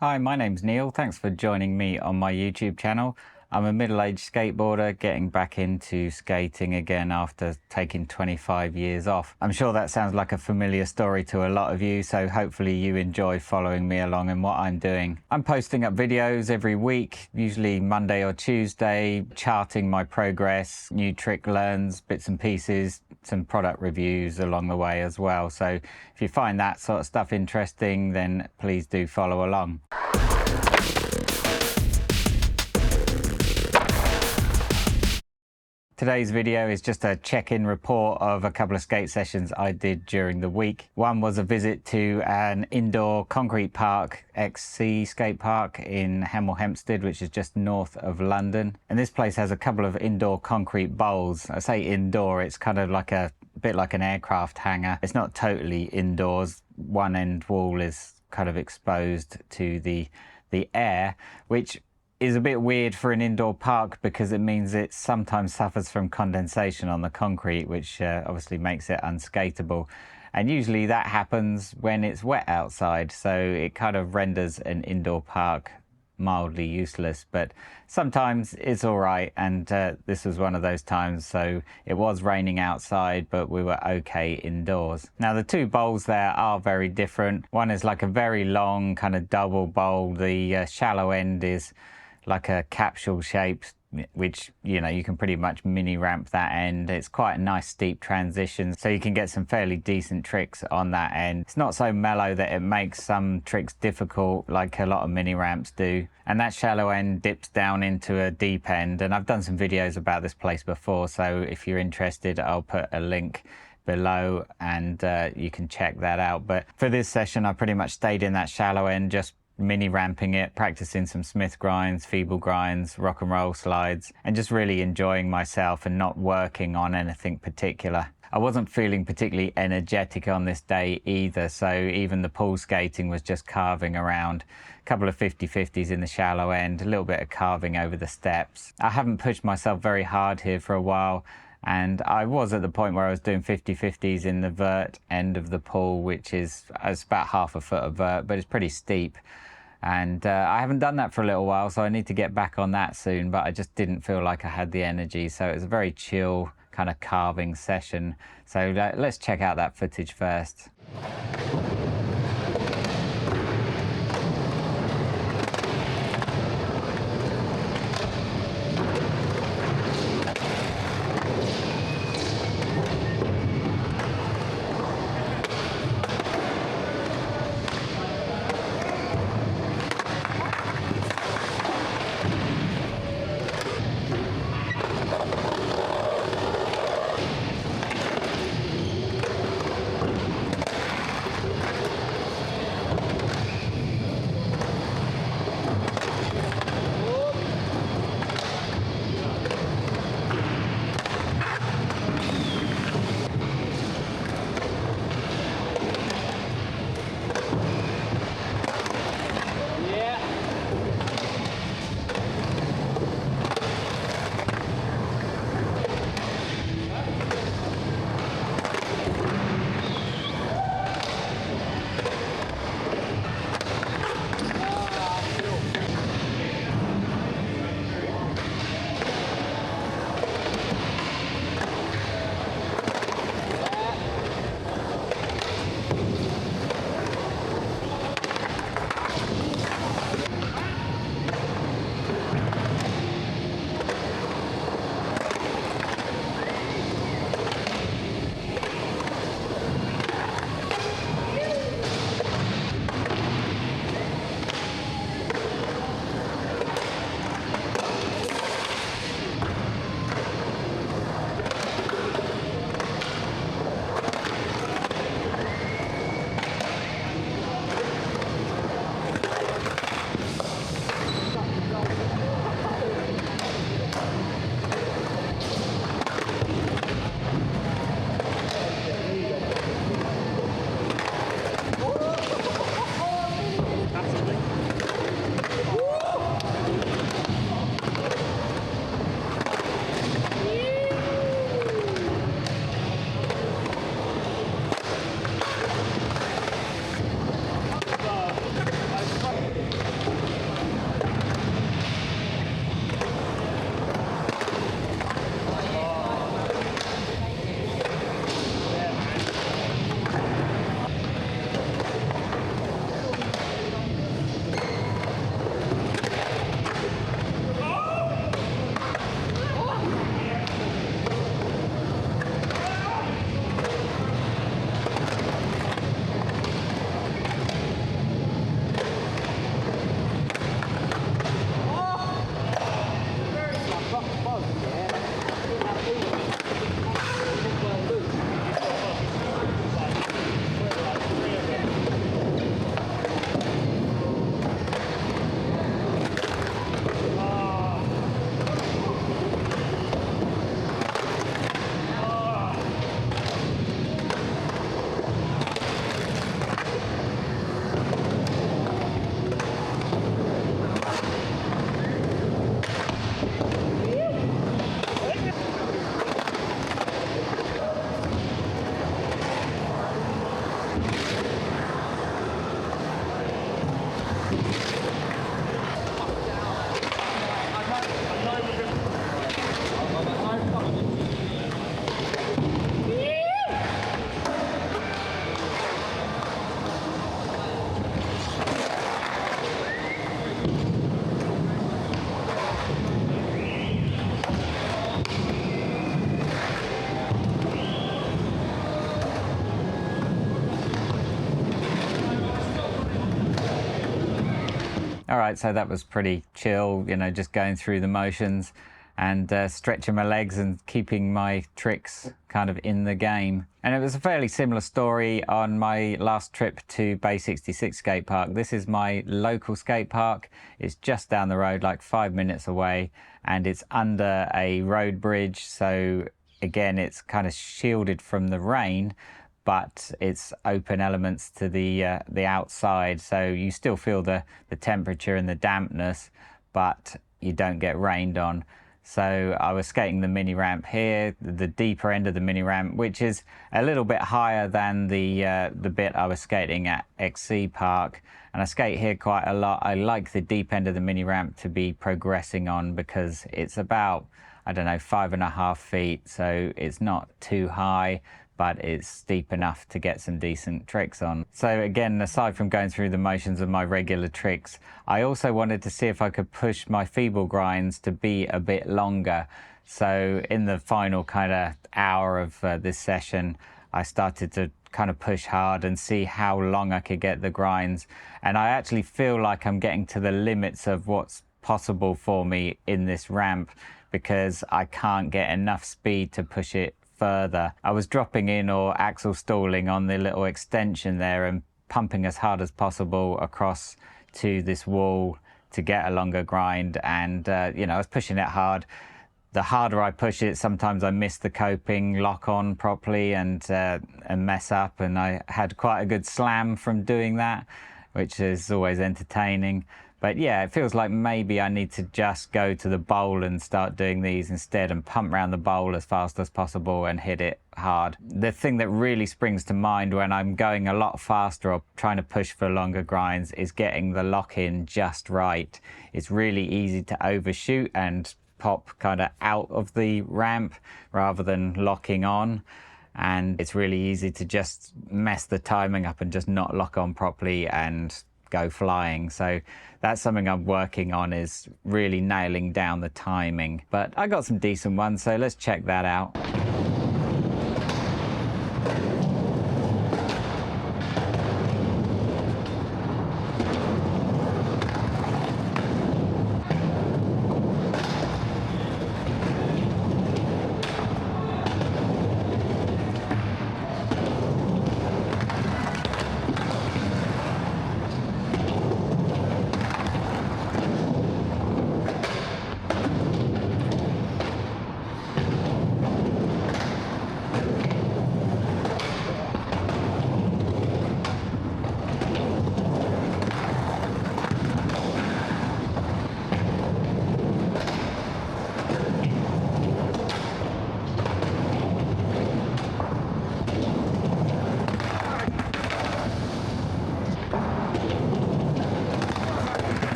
Hi, my name's Neil. Thanks for joining me on my YouTube channel. I'm a middle-aged skateboarder getting back into skating again after taking 25 years off. I'm sure that sounds like a familiar story to a lot of you, so hopefully you enjoy following me along in what I'm doing. I'm posting up videos every week, usually Monday or Tuesday, charting my progress, new trick learns, bits and pieces, some product reviews along the way as well. So if you find that sort of stuff interesting, then please do follow along. Today's video is just a check-in report of a couple of skate sessions I did during the week. One was a visit to an indoor concrete park, XC skate park in Hemel Hempstead, which is just north of London. And this place has a couple of indoor concrete bowls. I say indoor, it's kind of like a bit like an aircraft hangar. It's not totally indoors. One end wall is kind of exposed to the air, which is a bit weird for an indoor park because it means it sometimes suffers from condensation on the concrete, which obviously makes it unskateable. And usually that happens when it's wet outside, so it kind of renders an indoor park mildly useless, but sometimes it's all right, and this was one of those times. So it was raining outside, but we were okay indoors. Now the two bowls there are very different. One is like a very long kind of double bowl. The shallow end is like a capsule shape, which, you know, you can pretty much mini ramp that end. It's quite a nice steep transition, so you can get some fairly decent tricks on that end. It's not so mellow that it makes some tricks difficult like a lot of mini ramps do. And that shallow end dips down into a deep end, and I've done some videos about this place before, so if you're interested, I'll put a link below and you can check that out. But for this session, I pretty much stayed in that shallow end, just mini ramping it, practicing some Smith grinds, feeble grinds, rock and roll slides, and just really enjoying myself and not working on anything particular. I wasn't feeling particularly energetic on this day either, so even the pool skating was just carving around. A couple of 50-50s in the shallow end, a little bit of carving over the steps. I haven't pushed myself very hard here for a while, and I was at the point where I was doing 50-50s in the vert end of the pool, which is it's about half a foot of vert, but it's pretty steep. And I haven't done that for a little while, so I need to get back on that soon, but I just didn't feel like I had the energy. So it was a very chill kind of carving session. So let's check out that footage first. All right, so that was pretty chill, you know, just going through the motions and stretching my legs and keeping my tricks kind of in the game. And it was a fairly similar story on my last trip to BaySixty6 skate park. This is my local skate park. It's just down the road, like 5 minutes away, and it's under a road bridge. So again, it's kind of shielded from the rain, but it's open elements to the outside. So you still feel the temperature and the dampness, but you don't get rained on. So I was skating the mini ramp here, the deeper end of the mini ramp, which is a little bit higher than the bit I was skating at XC Park. And I skate here quite a lot. I like the deep end of the mini ramp to be progressing on because it's about, I don't know, 5.5 feet. So it's not too high, but it's steep enough to get some decent tricks on. So again, aside from going through the motions of my regular tricks, I also wanted to see if I could push my feeble grinds to be a bit longer. So in the final kind of hour of this session, I started to kind of push hard and see how long I could get the grinds. And I actually feel like I'm getting to the limits of what's possible for me in this ramp because I can't get enough speed to push it further. I was dropping in or axle stalling on the little extension there and pumping as hard as possible across to this wall to get a longer grind, and you know, I was pushing it hard. The harder I push it, sometimes I miss the coping lock on properly and mess up, and I had quite a good slam from doing that, which is always entertaining. But yeah, it feels like maybe I need to just go to the bowl and start doing these instead and pump around the bowl as fast as possible and hit it hard. The thing that really springs to mind when I'm going a lot faster or trying to push for longer grinds is getting the lock in just right. It's really easy to overshoot and pop kind of out of the ramp rather than locking on. And it's really easy to just mess the timing up and just not lock on properly and go flying. So that's something I'm working on, is really nailing down the timing. But I got some decent ones, so let's check that out.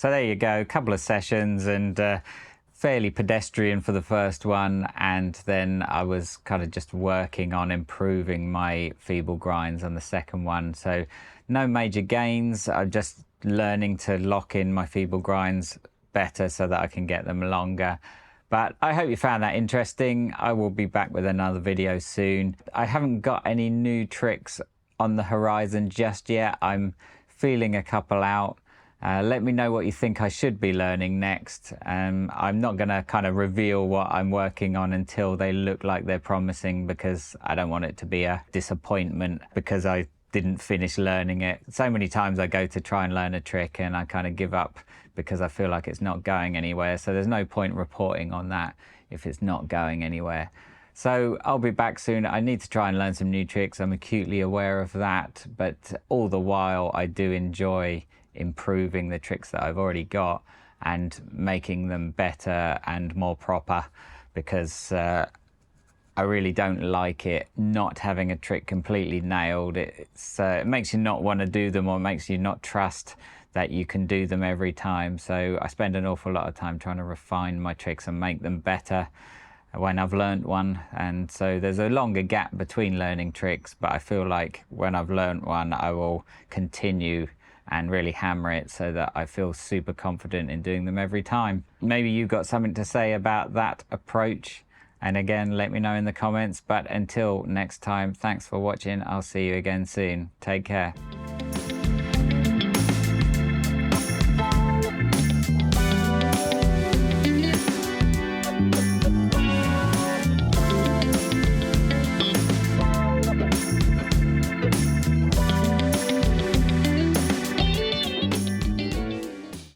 So there you go, a couple of sessions, and fairly pedestrian for the first one, and then I was kind of just working on improving my feeble grinds on the second one. So no major gains, I'm just learning to lock in my feeble grinds better so that I can get them longer. But I hope you found that interesting. I will be back with another video soon. I haven't got any new tricks on the horizon just yet. I'm feeling a couple out. Let me know what you think I should be learning next. I'm not going to kind of reveal what I'm working on until they look like they're promising, because I don't want it to be a disappointment because I didn't finish learning it. So many times I go to try and learn a trick and I kind of give up because I feel like it's not going anywhere. So there's no point reporting on that if it's not going anywhere. So I'll be back soon. I need to try and learn some new tricks. I'm acutely aware of that, but all the while I do enjoy improving the tricks that I've already got and making them better and more proper, because I really don't like it not having a trick completely nailed. It makes you not want to do them, or makes you not trust that you can do them every time. So I spend an awful lot of time trying to refine my tricks and make them better when I've learned one. And so there's a longer gap between learning tricks, but I feel like when I've learned one, I will continue and really hammer it so that I feel super confident in doing them every time. Maybe you've got something to say about that approach, and again, let me know in the comments. But until next time, thanks for watching. I'll see you again soon. Take care.